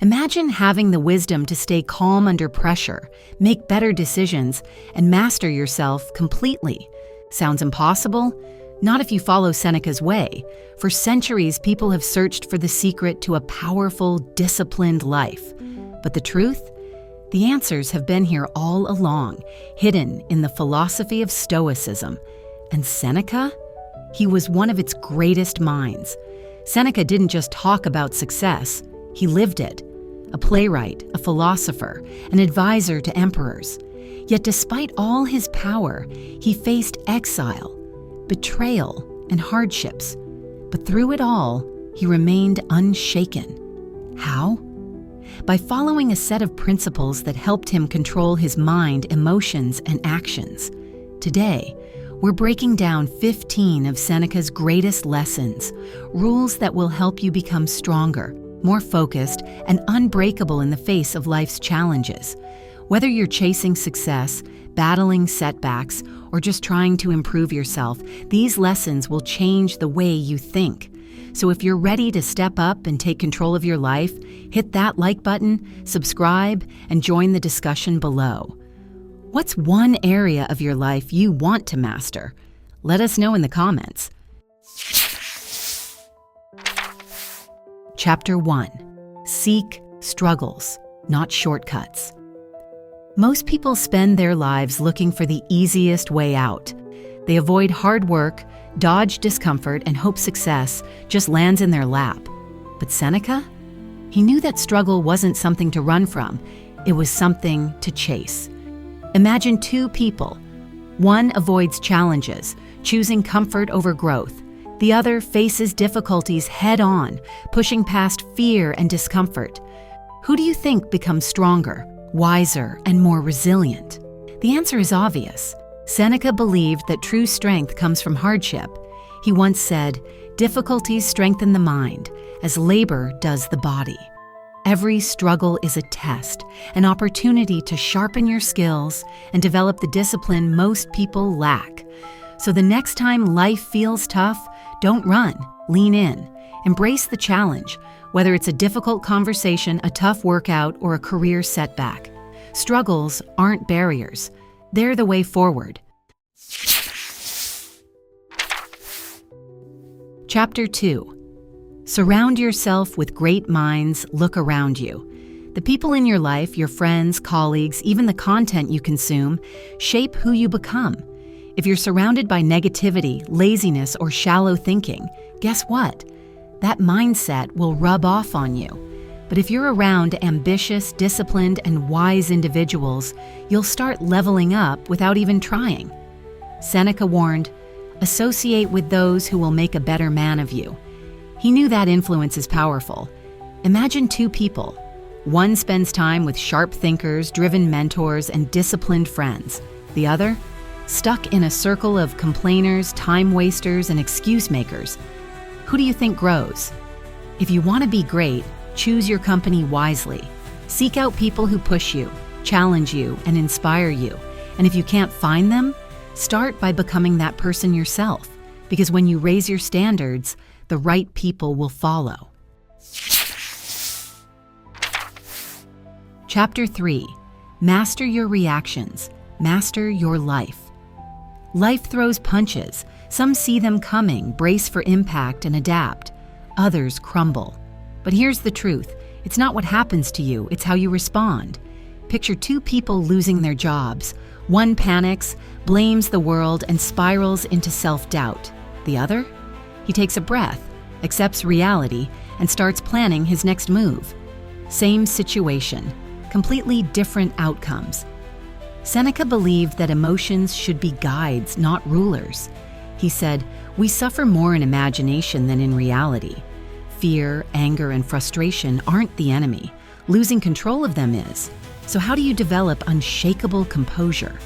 Imagine having the wisdom to stay calm under pressure, make better decisions, and master yourself completely. Sounds impossible? Not if you follow Seneca's way. For centuries, people have searched for the secret to a powerful, disciplined life. But the truth? The answers have been here all along, hidden in the philosophy of Stoicism. And Seneca? He was one of its greatest minds. Seneca didn't just talk about success, he lived it. A playwright, a philosopher, an advisor to emperors. Yet despite all his power, he faced exile, betrayal, and hardships. But through it all, he remained unshaken. How? By following a set of principles that helped him control his mind, emotions, and actions. Today, we're breaking down 15 of Seneca's greatest lessons, rules that will help you become stronger, more focused, and unbreakable in the face of life's challenges. Whether you're chasing success, battling setbacks, or just trying to improve yourself, these lessons will change the way you think. So if you're ready to step up and take control of your life, hit that like button, subscribe, and join the discussion below. What's one area of your life you want to master? Let us know in the comments. Chapter 1. Seek struggles, not shortcuts. Most people spend their lives looking for the easiest way out. They avoid hard work, dodge discomfort, and hope success just lands in their lap. But Seneca? He knew that struggle wasn't something to run from, it was something to chase. Imagine two people. One avoids challenges, choosing comfort over growth. The other faces difficulties head-on, pushing past fear and discomfort. Who do you think becomes stronger, wiser, and more resilient? The answer is obvious. Seneca believed that true strength comes from hardship. He once said, "Difficulties strengthen the mind, as labor does the body." Every struggle is a test, an opportunity to sharpen your skills and develop the discipline most people lack. So the next time life feels tough, don't run, lean in. Embrace the challenge, whether it's a difficult conversation, a tough workout, or a career setback. Struggles aren't barriers. They're the way forward. Chapter 2. Surround yourself with great minds, look around you. The people in your life, your friends, colleagues, even the content you consume, shape who you become. If you're surrounded by negativity, laziness, or shallow thinking, guess what? That mindset will rub off on you. But if you're around ambitious, disciplined, and wise individuals, you'll start leveling up without even trying. Seneca warned, "Associate with those who will make a better man of you." He knew that influence is powerful. Imagine two people. One spends time with sharp thinkers, driven mentors, and disciplined friends. The other? Stuck in a circle of complainers, time wasters, and excuse makers. Who do you think grows? If you want to be great, choose your company wisely. Seek out people who push you, challenge you, and inspire you. And if you can't find them, start by becoming that person yourself. Because when you raise your standards, the right people will follow. Chapter 3. Master your reactions. Master your life. Life throws punches. Some see them coming, brace for impact, and adapt. Others crumble. But here's the truth. It's not what happens to you, it's how you respond. Picture two people losing their jobs. One panics, blames the world, and spirals into self-doubt. The other? He takes a breath, accepts reality, and starts planning his next move. Same situation, completely different outcomes. Seneca believed that emotions should be guides, not rulers. He said, "We suffer more in imagination than in reality. Fear, anger, and frustration aren't the enemy. Losing control of them is. So how do you develop unshakable composure?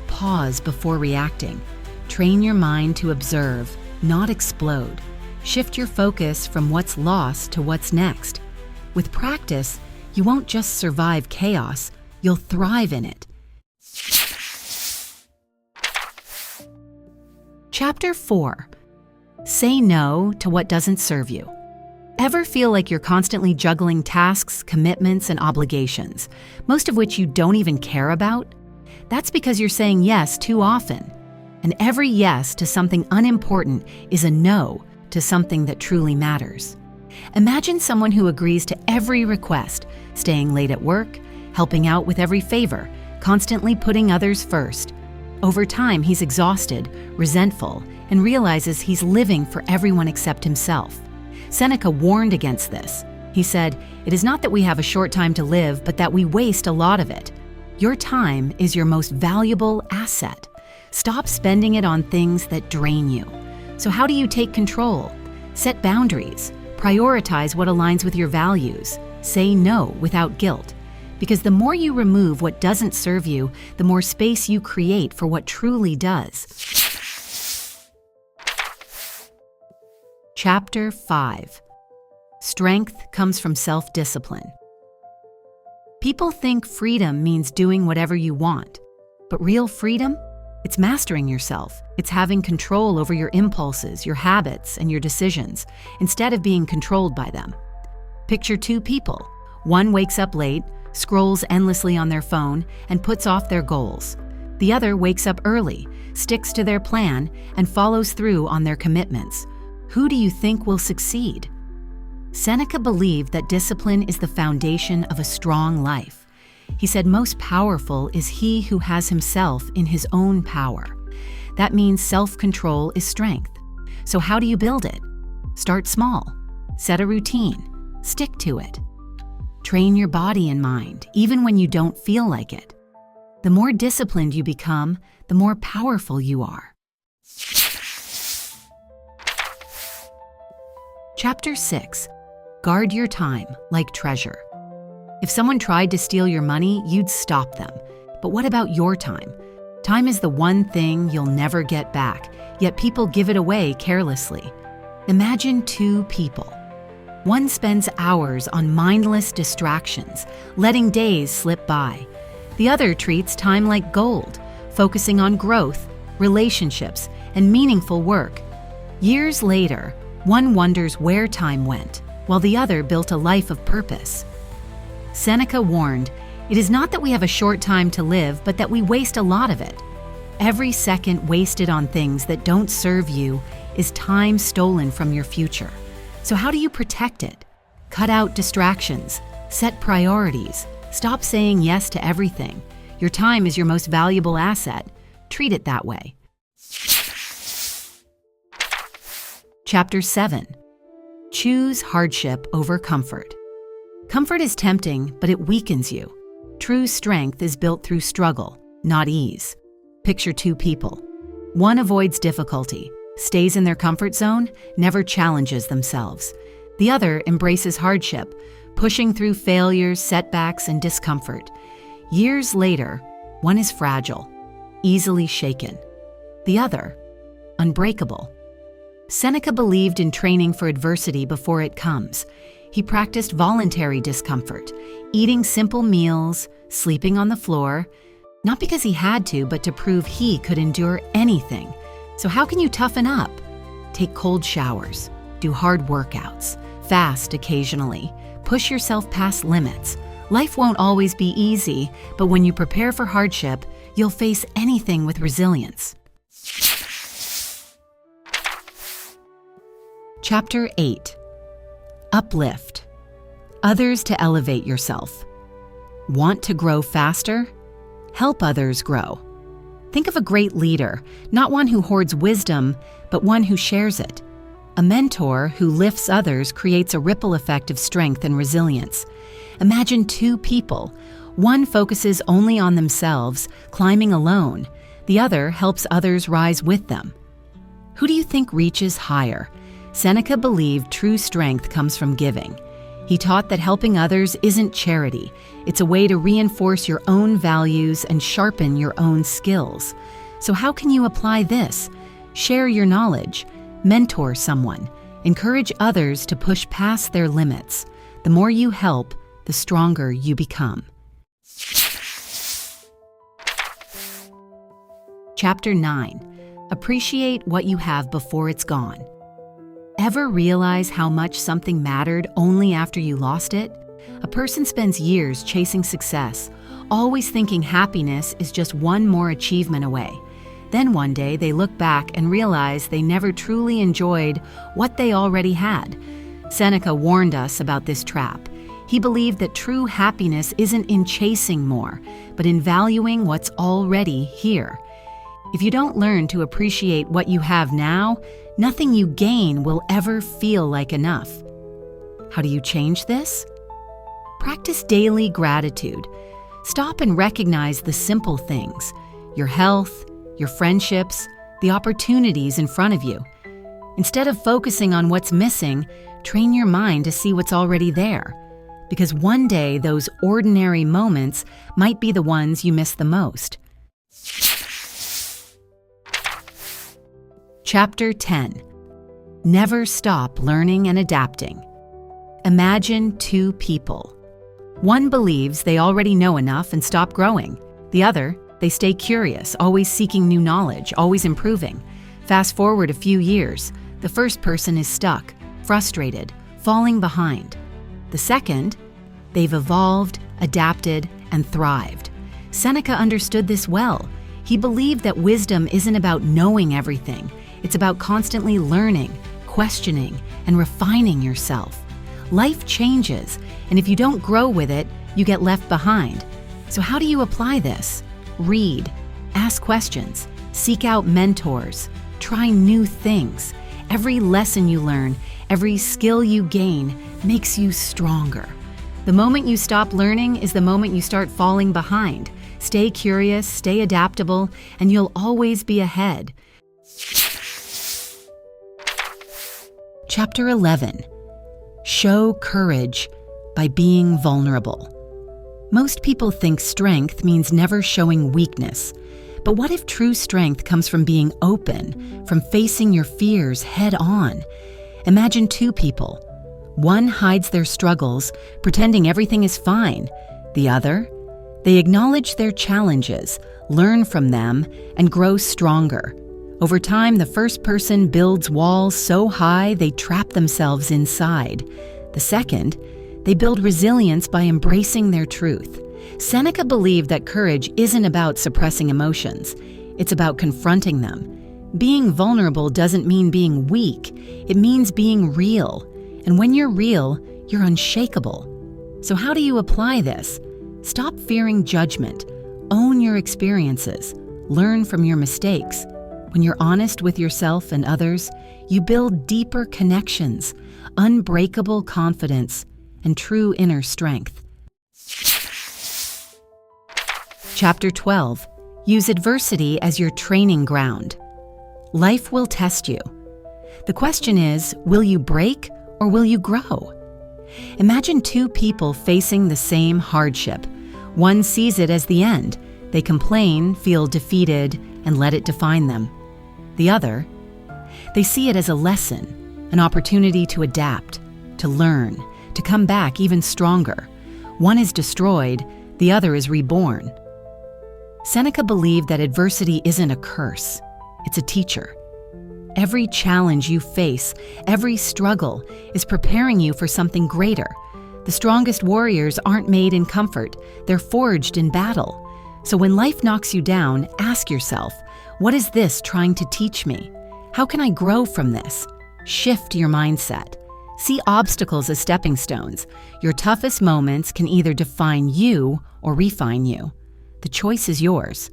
Pause before reacting. Train your mind to observe, not explode. Shift your focus from what's lost to what's next. With practice, you won't just survive chaos, you'll thrive in it." Chapter 4. Say no to what doesn't serve you. Ever feel like you're constantly juggling tasks, commitments, and obligations, most of which you don't even care about? That's because you're saying yes too often. And every yes to something unimportant is a no to something that truly matters. Imagine someone who agrees to every request, staying late at work, helping out with every favor, constantly putting others first. Over time, he's exhausted, resentful, and realizes he's living for everyone except himself. Seneca warned against this. He said, "It is not that we have a short time to live, but that we waste a lot of it. Your time is your most valuable asset. Stop spending it on things that drain you." So how do you take control? Set boundaries. Prioritize what aligns with your values. Say no without guilt. Because the more you remove what doesn't serve you, the more space you create for what truly does. Chapter 5. Strength comes from self-discipline. People think freedom means doing whatever you want. But real freedom? It's mastering yourself. It's having control over your impulses, your habits, and your decisions, instead of being controlled by them. Picture two people. One wakes up late, scrolls endlessly on their phone, and puts off their goals. The other wakes up early, sticks to their plan, and follows through on their commitments. Who do you think will succeed? Seneca believed that discipline is the foundation of a strong life. He said most powerful is he who has himself in his own power. That means self-control is strength. So how do you build it? Start small. Set a routine. Stick to it. Train your body and mind, even when you don't feel like it. The more disciplined you become, the more powerful you are. Chapter 6. Guard your time like treasure. If someone tried to steal your money, you'd stop them. But what about your time? Time is the one thing you'll never get back, yet people give it away carelessly. Imagine two people. One spends hours on mindless distractions, letting days slip by. The other treats time like gold, focusing on growth, relationships, and meaningful work. Years later, one wonders where time went, while the other built a life of purpose. Seneca warned, "It is not that we have a short time to live, but that we waste a lot of it." Every second wasted on things that don't serve you is time stolen from your future. So how do you protect it? Cut out distractions, set priorities, stop saying yes to everything. Your time is your most valuable asset. Treat it that way. Chapter 7. Choose hardship over comfort. Comfort is tempting, but it weakens you. True strength is built through struggle, not ease. Picture two people. One avoids difficulty, stays in their comfort zone, never challenges themselves. The other embraces hardship, pushing through failures, setbacks, and discomfort. Years later, one is fragile, easily shaken. The other, unbreakable. Seneca believed in training for adversity before it comes. He practiced voluntary discomfort, eating simple meals, sleeping on the floor, not because he had to, but to prove he could endure anything. So how can you toughen up? Take cold showers, do hard workouts, fast occasionally, push yourself past limits. Life won't always be easy, but when you prepare for hardship, you'll face anything with resilience. Chapter 8. Uplift. Others to elevate yourself. Want to grow faster? Help others grow. Think of a great leader, not one who hoards wisdom, but one who shares it. A mentor who lifts others creates a ripple effect of strength and resilience. Imagine two people. One focuses only on themselves, climbing alone. The other helps others rise with them. Who do you think reaches higher? Seneca believed true strength comes from giving. He taught that helping others isn't charity. It's a way to reinforce your own values and sharpen your own skills. So how can you apply this? Share your knowledge. Mentor someone. Encourage others to push past their limits. The more you help, the stronger you become. Chapter 9. Appreciate what you have before it's gone. Ever realize how much something mattered only after you lost it? A person spends years chasing success, always thinking happiness is just one more achievement away. Then one day they look back and realize they never truly enjoyed what they already had. Seneca warned us about this trap. He believed that true happiness isn't in chasing more, but in valuing what's already here. If you don't learn to appreciate what you have now, nothing you gain will ever feel like enough. How do you change this? Practice daily gratitude. Stop and recognize the simple things: your health, your friendships, the opportunities in front of you. Instead of focusing on what's missing, train your mind to see what's already there. Because one day those ordinary moments might be the ones you miss the most. Chapter 10. Never stop learning and adapting. Imagine two people. One believes they already know enough and stop growing. The other, they stay curious, always seeking new knowledge, always improving. Fast forward a few years, the first person is stuck, frustrated, falling behind. The second, they've evolved, adapted, and thrived. Seneca understood this well. He believed that wisdom isn't about knowing everything. It's about constantly learning, questioning, and refining yourself. Life changes, and if you don't grow with it, you get left behind. So how do you apply this? Read, ask questions, seek out mentors, try new things. Every lesson you learn, every skill you gain makes you stronger. The moment you stop learning is the moment you start falling behind. Stay curious, stay adaptable, and you'll always be ahead. Chapter 11. Show courage by being vulnerable. Most people think strength means never showing weakness. But what if true strength comes from being open, from facing your fears head on? Imagine two people. One hides their struggles, pretending everything is fine. The other, they acknowledge their challenges, learn from them, and grow stronger. Over time, the first person builds walls so high they trap themselves inside. The second, they build resilience by embracing their truth. Seneca believed that courage isn't about suppressing emotions. It's about confronting them. Being vulnerable doesn't mean being weak. It means being real. And when you're real, you're unshakable. So how do you apply this? Stop fearing judgment. Own your experiences. Learn from your mistakes. When you're honest with yourself and others, you build deeper connections, unbreakable confidence, and true inner strength. Chapter 12. Use adversity as your training ground. Life will test you. The question is, will you break or will you grow? Imagine two people facing the same hardship. One sees it as the end. They complain, feel defeated, and let it define them. The other, they see it as a lesson, an opportunity to adapt, to learn, to come back even stronger. One is destroyed, the other is reborn. Seneca believed that adversity isn't a curse, it's a teacher. Every challenge you face, every struggle, is preparing you for something greater. The strongest warriors aren't made in comfort, they're forged in battle. So when life knocks you down, ask yourself, what is this trying to teach me? How can I grow from this? Shift your mindset. See obstacles as stepping stones. Your toughest moments can either define you or refine you. The choice is yours.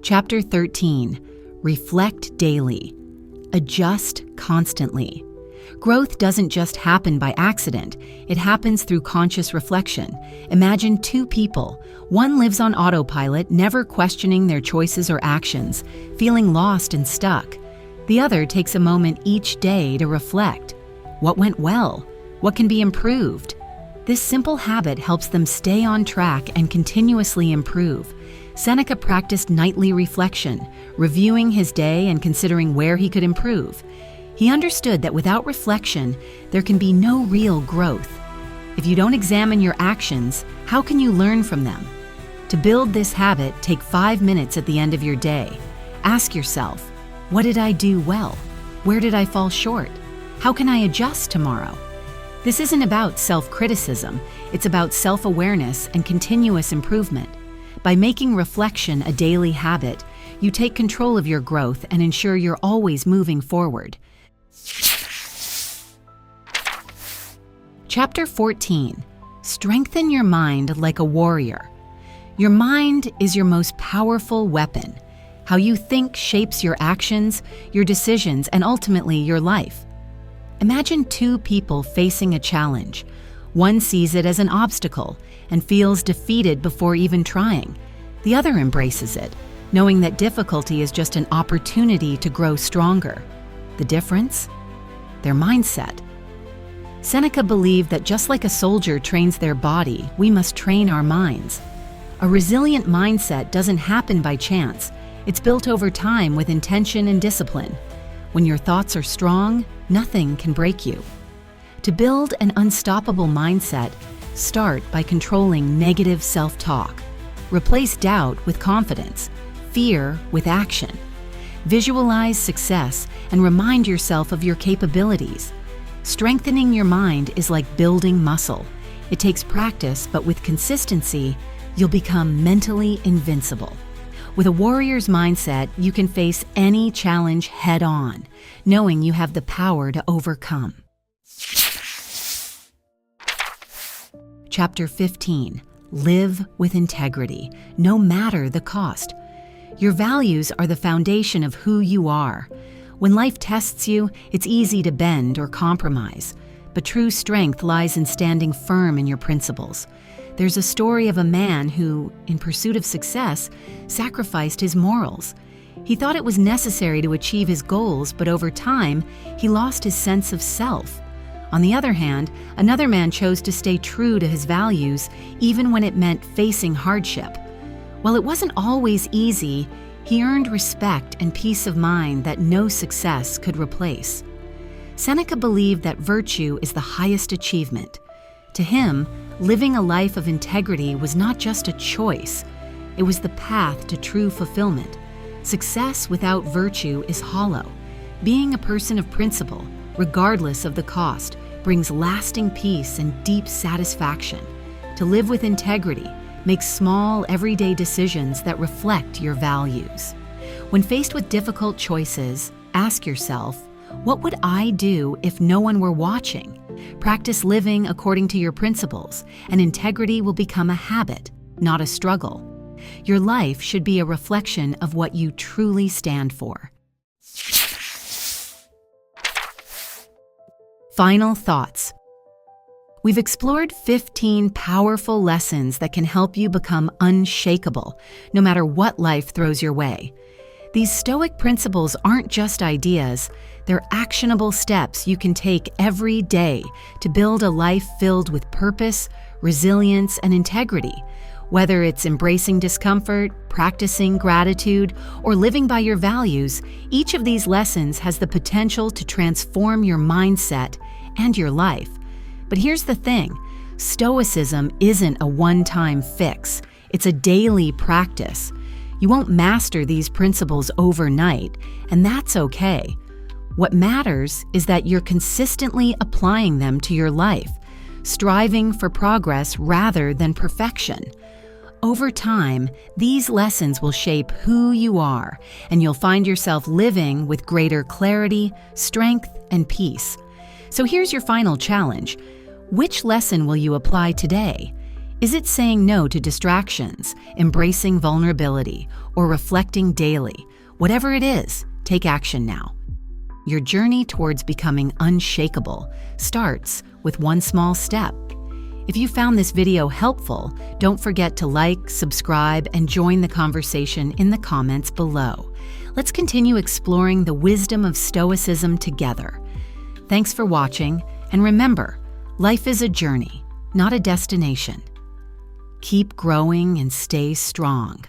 Chapter 13. Reflect daily. Adjust constantly. Growth doesn't just happen by accident. It happens through conscious reflection. Imagine two people. One lives on autopilot, never questioning their choices or actions, feeling lost and stuck. The other takes a moment each day to reflect. What went well? What can be improved? This simple habit helps them stay on track and continuously improve. Seneca practiced nightly reflection, reviewing his day and considering where he could improve. He understood that without reflection, there can be no real growth. If you don't examine your actions, how can you learn from them? To build this habit, take 5 minutes at the end of your day. Ask yourself, What did I do well? Where did I fall short? How can I adjust tomorrow? This isn't about self-criticism, it's about self-awareness and continuous improvement. By making reflection a daily habit, you take control of your growth and ensure you're always moving forward. Chapter 14. Strengthen your mind like a warrior. Your mind is your most powerful weapon. How you think shapes your actions, your decisions, and ultimately your life. Imagine two people facing a challenge. One sees it as an obstacle and feels defeated before even trying. The other embraces it, knowing that difficulty is just an opportunity to grow stronger. The difference? Their mindset. Seneca believed that just like a soldier trains their body, we must train our minds. A resilient mindset doesn't happen by chance. It's built over time with intention and discipline. When your thoughts are strong, nothing can break you. To build an unstoppable mindset, start by controlling negative self-talk. Replace doubt with confidence, fear with action. Visualize success and remind yourself of your capabilities. Strengthening your mind is like building muscle. It takes practice, but with consistency, you'll become mentally invincible. With a warrior's mindset, you can face any challenge head-on, knowing you have the power to overcome. Chapter 15. Live with integrity, no matter the cost. Your values are the foundation of who you are. When life tests you, it's easy to bend or compromise, but true strength lies in standing firm in your principles. There's a story of a man who, in pursuit of success, sacrificed his morals. He thought it was necessary to achieve his goals, but over time, he lost his sense of self. On the other hand, another man chose to stay true to his values, even when it meant facing hardship. While it wasn't always easy, he earned respect and peace of mind that no success could replace. Seneca believed that virtue is the highest achievement. To him, living a life of integrity was not just a choice, it was the path to true fulfillment. Success without virtue is hollow. Being a person of principle, regardless of the cost, brings lasting peace and deep satisfaction. To live with integrity, make small, everyday decisions that reflect your values. When faced with difficult choices, ask yourself, what would I do if no one were watching? Practice living according to your principles, and integrity will become a habit, not a struggle. Your life should be a reflection of what you truly stand for. Final thoughts. We've explored 15 powerful lessons that can help you become unshakable, no matter what life throws your way. These Stoic principles aren't just ideas, they're actionable steps you can take every day to build a life filled with purpose, resilience, and integrity. Whether it's embracing discomfort, practicing gratitude, or living by your values, each of these lessons has the potential to transform your mindset and your life. But here's the thing, Stoicism isn't a one-time fix. It's a daily practice. You won't master these principles overnight, and that's okay. What matters is that you're consistently applying them to your life, striving for progress rather than perfection. Over time, these lessons will shape who you are, and you'll find yourself living with greater clarity, strength, and peace. So here's your final challenge. Which lesson will you apply today? Is it saying no to distractions, embracing vulnerability, or reflecting daily? Whatever it is, take action now. Your journey towards becoming unshakable starts with one small step. If you found this video helpful, don't forget to like, subscribe, and join the conversation in the comments below. Let's continue exploring the wisdom of Stoicism together. Thanks for watching, and remember, life is a journey, not a destination. Keep growing and stay strong.